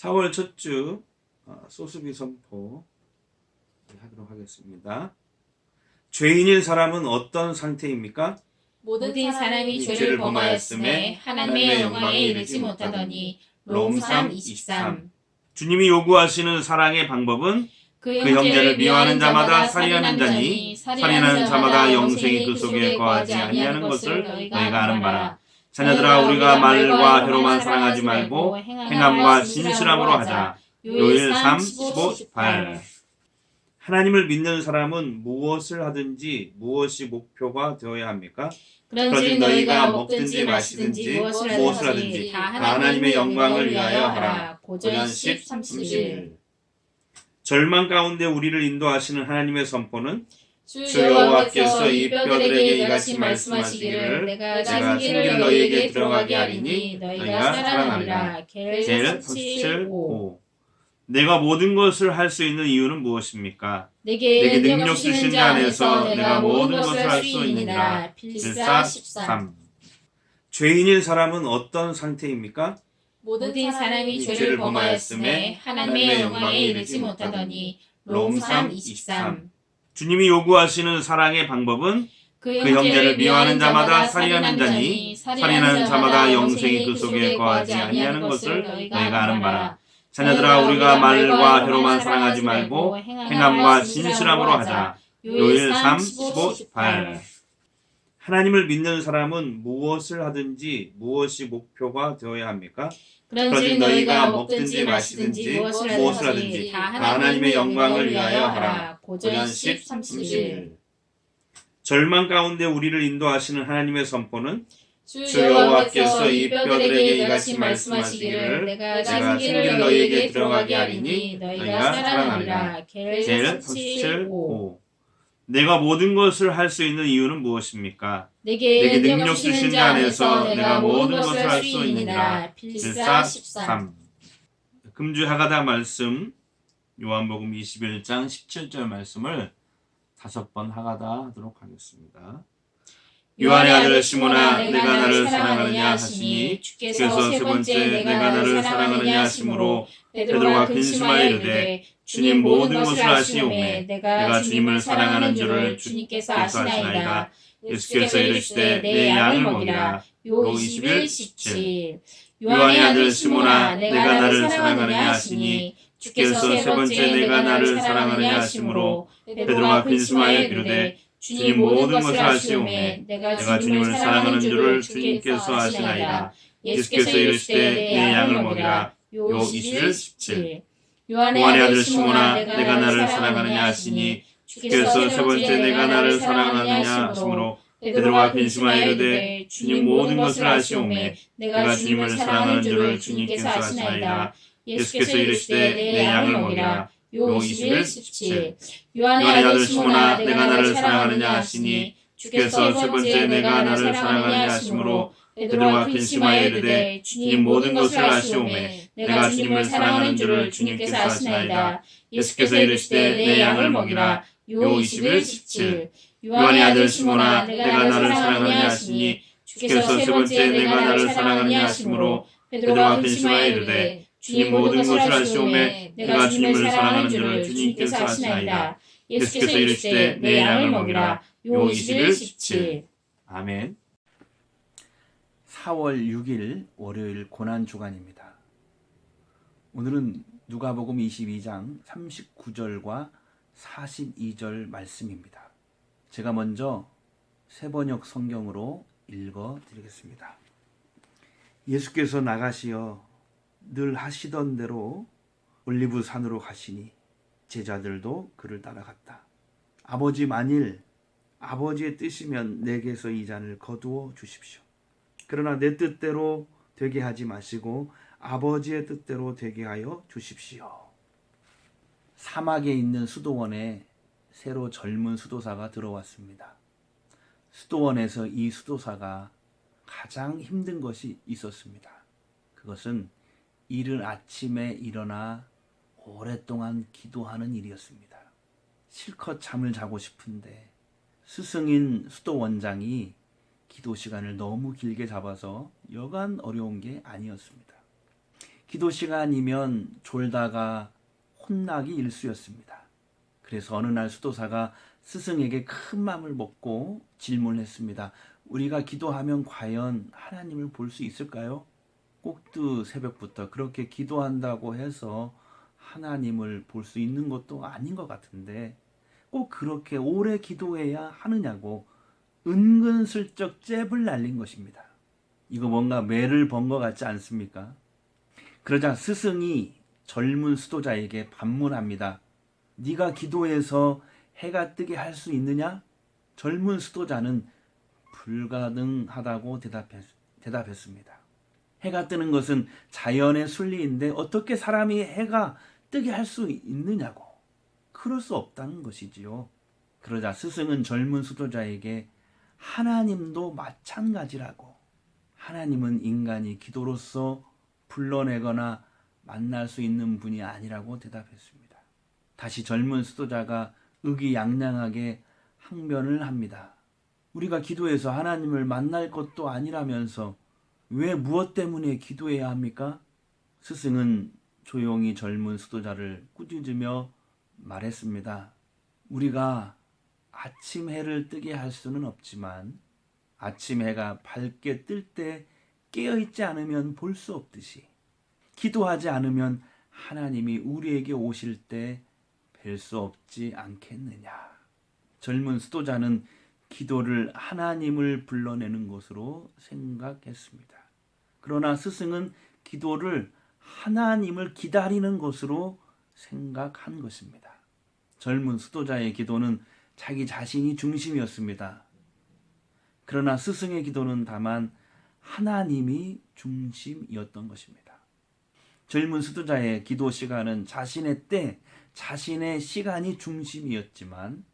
4월 첫 주 소수비 선포 하도록 하겠습니다. 죄인인 사람은 어떤 상태입니까? 모든 사람이 죄를 범하였음에 하나님의 영광에 이르지 못하더니. 롬 3:23. 주님이 요구하시는 사랑의 방법은 그 형제를 미워하는 자마다 살인하는 자니 살인하는 자마다 영생이 그 속에 거하지 아니하는 것을 너희가 아는 바라. 자녀들아, 우리가 말과 혀로만 사랑하지 말고 행함과 진실함으로 하자. 요일 3:15-18. 하나님을 믿는 사람은 무엇을 하든지 무엇이 목표가 되어야 합니까? 그런즉 너희가 먹든지 마시든지 무엇을 하든지 다 하나님의 영광을 위하여 하라. 고전 10:31. 절망 가운데 우리를 인도하시는 하나님의 선포는 주 여호와께서 이 뼈들에게 이같이 말씀하시기를 내가 생기를 너희에게 들어가게 하리니 너희가 살아나리라. 겔 3:7-5. 내가 모든 것을 할 수 있는 이유는 무엇입니까? 내게 능력 주시는 자 안에서 내가 모든 것을 할 수 있느니라. 빌사 13. 죄인인 사람은 어떤 상태입니까? 모든 사람이 죄를 범하였음에 하나님의 영광에 이르지 못하더니. 롬 3:23. 주님이 요구하시는 사랑의 방법은 그 형제를 미워하는 자마다 살인하는 자니 살인하는 자마다 영생이 그 속에 거하지 아니하는 것을 너희가 아는 바라. 자녀들아, 우리가 말과 혀로만 사랑하지 말고 행함과 진실함으로 하자. 요일 3:15-18. 하나님을 믿는 사람은 무엇을 하든지 무엇이 목표가 되어야 합니까? 그런즉 너희가 먹든지 마시든지 무엇을 하든지 다 하나님의 영광을 위하여 하라. 고전 10:31. 절망 가운데 우리를 인도하시는 하나님의 선포는 주 여호와께서 이 뼈들에게 이같이 말씀하시기를 내가 생기를 너희에게 들어가게 하리니 너희가 살아나리라. 겔 3:7-5. 내가 모든 것을 할 수 있는 이유는 무엇입니까? 내게 능력 주시는 자 안에서 내가 모든 것을 할 수 있느니라. 빌사 13. 금주 하가다 말씀 요한복음 21장 17절 말씀을 5번 하가다 하도록 하겠습니다. 요한의 아들 시몬아, 내가 나를 사랑하느냐 하시니 주께서 세 번째 내가 나를 사랑하느냐 하심으로 베드로가 근심하여 이르되 주님, 모든 것을 아시오매 내가 주님을 사랑하는 줄을 주님께서 아시나이다. 예수께서 이르시되 내 양을 먹이라. 요 21:17. 요한의 아들 시몬아, 내가 나를 사랑하느냐 하시니 주께서 세 번째 내가 나를 사랑하느냐 하심으로 베드로가 근심하여 이르되 주님, 모든 것을 아시오매 내가 주님을 사랑하는 줄을 주님께서 아시나이다. 예수께서 이르시되 내 양을 먹이라. 요 21:17. 요한의 아들 시몬아, 내가 나를 사랑하느냐 하시니 주께서 세 번째 내가 나를 사랑하느냐 하심으로 베드로가 근심하여 이르되 주님, 모든 것을 아시오매 내가 주님을 사랑하는 줄을 주님께서 아시나이다. 예수께서 이르시되 내 양을 먹이라. 요 21:17. 요한의 아들 시몬아, 내가 나를 사랑하느냐 하시니 주께서 세 번째 내가 나를 사랑하느냐 하심으로 베드로가 근심하여 이르되 주님, 모든 것을 아시오매 내가 주님을 사랑하는 줄을 주님께서 아시나이다. 예수께서 이르시되 내 양을 먹이라. 요 21:17. 요한의 아들 시몬아, 내가 나를 사랑하느냐 하시니 주께서 세 번째 내가 나를 사랑하느냐 하심으로 베드로가 근심하여 이르되 주님, 모든 것을 아시오매 내가 주님을 사랑하는 줄을 주님께서 아시나이다. 예수께서 이르시되 내 양을 먹이라. 요 21:17. 아멘. 4월 6일 월요일 고난 주간입니다. 오늘은 누가복음 22장 39절과 42절 말씀입니다. 제가 먼저 새번역 성경으로 읽어 드리겠습니다. 예수께서 나가시어 늘 하시던 대로 올리브 산으로 가시니 제자들도 그를 따라갔다. 아버지, 만일 아버지의 뜻이면 내게서 이 잔을 거두어 주십시오. 그러나 내 뜻대로 되게 하지 마시고 아버지의 뜻대로 되게 하여 주십시오. 사막에 있는 수도원에 새로 젊은 수도사가 들어왔습니다. 수도원에서 이 수도사가 가장 힘든 것이 있었습니다. 그것은 이른 아침에 일어나 오랫동안 기도하는 일이었습니다. 실컷 잠을 자고 싶은데 스승인 수도원장이 기도 시간을 너무 길게 잡아서 여간 어려운 게 아니었습니다. 기도 시간이면 졸다가 혼나기 일쑤였습니다. 그래서 어느 날 수도사가 스승에게 큰 맘을 먹고 질문했습니다. 우리가 기도하면 과연 하나님을 볼 수 있을까요? 꼭두 새벽부터 그렇게 기도한다고 해서 하나님을 볼 수 있는 것도 아닌 것 같은데 꼭 그렇게 오래 기도해야 하느냐고 은근슬쩍 잽을 날린 것입니다. 이거 뭔가 매를 번 것 같지 않습니까? 그러자 스승이 젊은 수도자에게 반문합니다. 네가 기도해서 해가 뜨게 할 수 있느냐? 젊은 수도자는 불가능하다고 대답했습니다. 해가 뜨는 것은 자연의 순리인데 어떻게 사람이 해가 뜨게 할 수 있느냐고. 그럴 수 없다는 것이지요. 그러자 스승은 젊은 수도자에게 하나님도 마찬가지라고. 하나님은 인간이 기도로서 불러내거나 만날 수 있는 분이 아니라고 대답했습니다. 다시 젊은 수도자가 의기양양하게 항변을 합니다. 우리가 기도해서 하나님을 만날 것도 아니라면서 왜 무엇 때문에 기도해야 합니까? 스승은 조용히 젊은 수도자를 꾸짖으며 말했습니다. 우리가 아침 해를 뜨게 할 수는 없지만 아침 해가 밝게 뜰 때 깨어있지 않으면 볼 수 없듯이 기도하지 않으면 하나님이 우리에게 오실 때 뵐 수 없지 않겠느냐. 젊은 수도자는 기도를 하나님을 불러내는 것으로 생각했습니다. 그러나 스승은 기도를 하나님을 기다리는 것으로 생각한 것입니다. 젊은 수도자의 기도는 자기 자신이 중심이었습니다. 그러나 스승의 기도는 다만 하나님이 중심이었던 것입니다. 젊은 수도자의 기도 시간은 자신의 때, 자신의 시간이 중심이었지만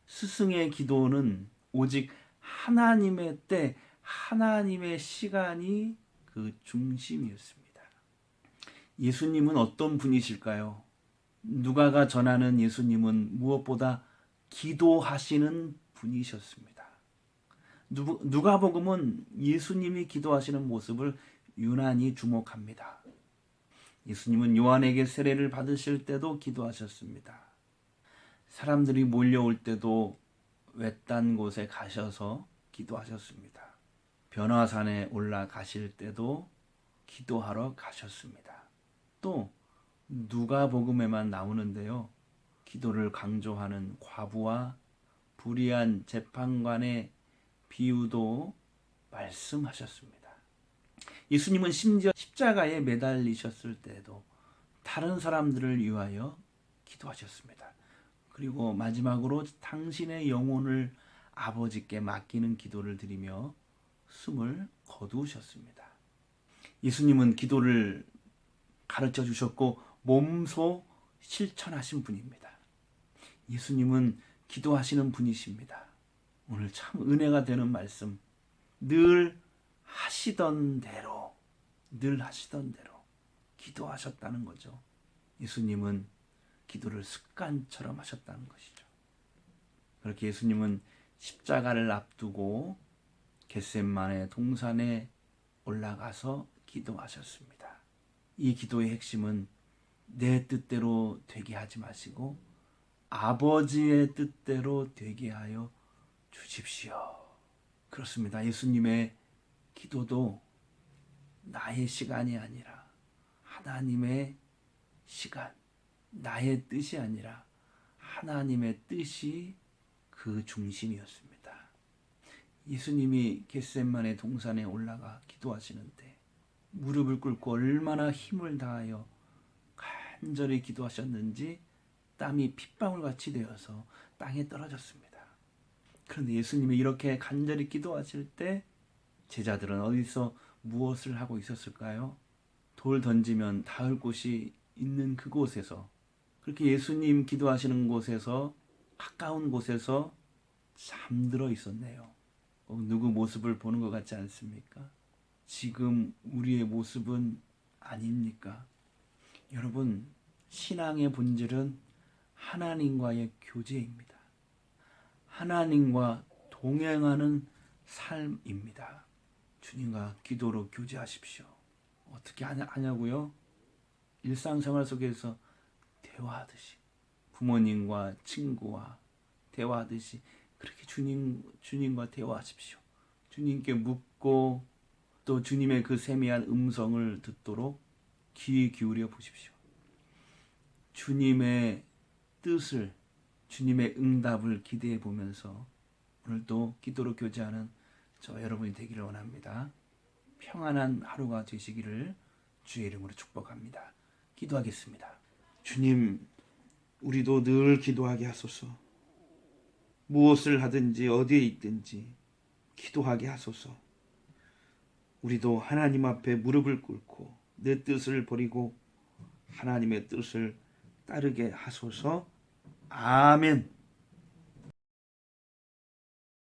스승의 기도는 오직 하나님의 때, 하나님의 시간이 그 중심이었습니다. 예수님은 어떤 분이실까요? 누가가 전하는 예수님은 무엇보다 기도하시는 분이셨습니다. 누가복음은 예수님이 기도하시는 모습을 유난히 주목합니다. 예수님은 요한에게 세례를 받으실 때도 기도하셨습니다. 사람들이 몰려올 때도 외딴 곳에 가셔서 기도하셨습니다. 변화산에 올라가실 때도 기도하러 가셨습니다. 또 누가복음에만 나오는데요. 기도를 강조하는 과부와 불의한 재판관의 비유도 말씀하셨습니다. 예수님은 심지어 십자가에 매달리셨을 때도 다른 사람들을 위하여 기도하셨습니다. 그리고 마지막으로 당신의 영혼을 아버지께 맡기는 기도를 드리며 숨을 거두셨습니다. 예수님은 기도를 가르쳐 주셨고 몸소 실천하신 분입니다. 예수님은 기도하시는 분이십니다. 오늘 참 은혜가 되는 말씀. 늘 하시던 대로 기도하셨다는 거죠. 예수님은 기도를 습관처럼 하셨다는 것이죠. 그렇게 예수님은 십자가를 앞두고 겟세마네 동산에 올라가서 기도하셨습니다. 이 기도의 핵심은 내 뜻대로 되게 하지 마시고 아버지의 뜻대로 되게 하여 주십시오. 그렇습니다. 예수님의 기도도 나의 시간이 아니라 하나님의 시간, 나의 뜻이 아니라 하나님의 뜻이 그 중심이었습니다. 예수님이 겟세마네 동산에 올라가 기도하시는데 무릎을 꿇고 얼마나 힘을 다하여 간절히 기도하셨는지 땀이 핏방울같이 되어서 땅에 떨어졌습니다. 그런데 예수님이 이렇게 간절히 기도하실 때 제자들은 어디서 무엇을 하고 있었을까요? 돌 던지면 닿을 곳이 있는 그곳에서, 그렇게 예수님 기도하시는 곳에서, 가까운 곳에서 잠들어 있었네요. 누구 모습을 보는 것 같지 않습니까? 지금 우리의 모습은 아닙니까? 여러분, 신앙의 본질은 하나님과의 교제입니다. 하나님과 동행하는 삶입니다. 주님과 기도로 교제하십시오. 어떻게 하냐고요? 일상생활 속에서 대화하듯이 부모님과 친구와 대화하듯이 그렇게 주님과 대화하십시오. 주님께 묻고 또 주님의 그 세미한 음성을 듣도록 귀 기울여 보십시오. 주님의 뜻을, 주님의 응답을 기대해 보면서 오늘도 기도로 교제하는 저 여러분이 되기를 원합니다. 평안한 하루가 되시기를 주의 이름으로 축복합니다. 기도하겠습니다. 주님, 우리도 늘 기도하게 하소서. 무엇을 하든지 어디에 있든지 기도하게 하소서. 우리도 하나님 앞에 무릎을 꿇고 내 뜻을 버리고 하나님의 뜻을 따르게 하소서. 아멘.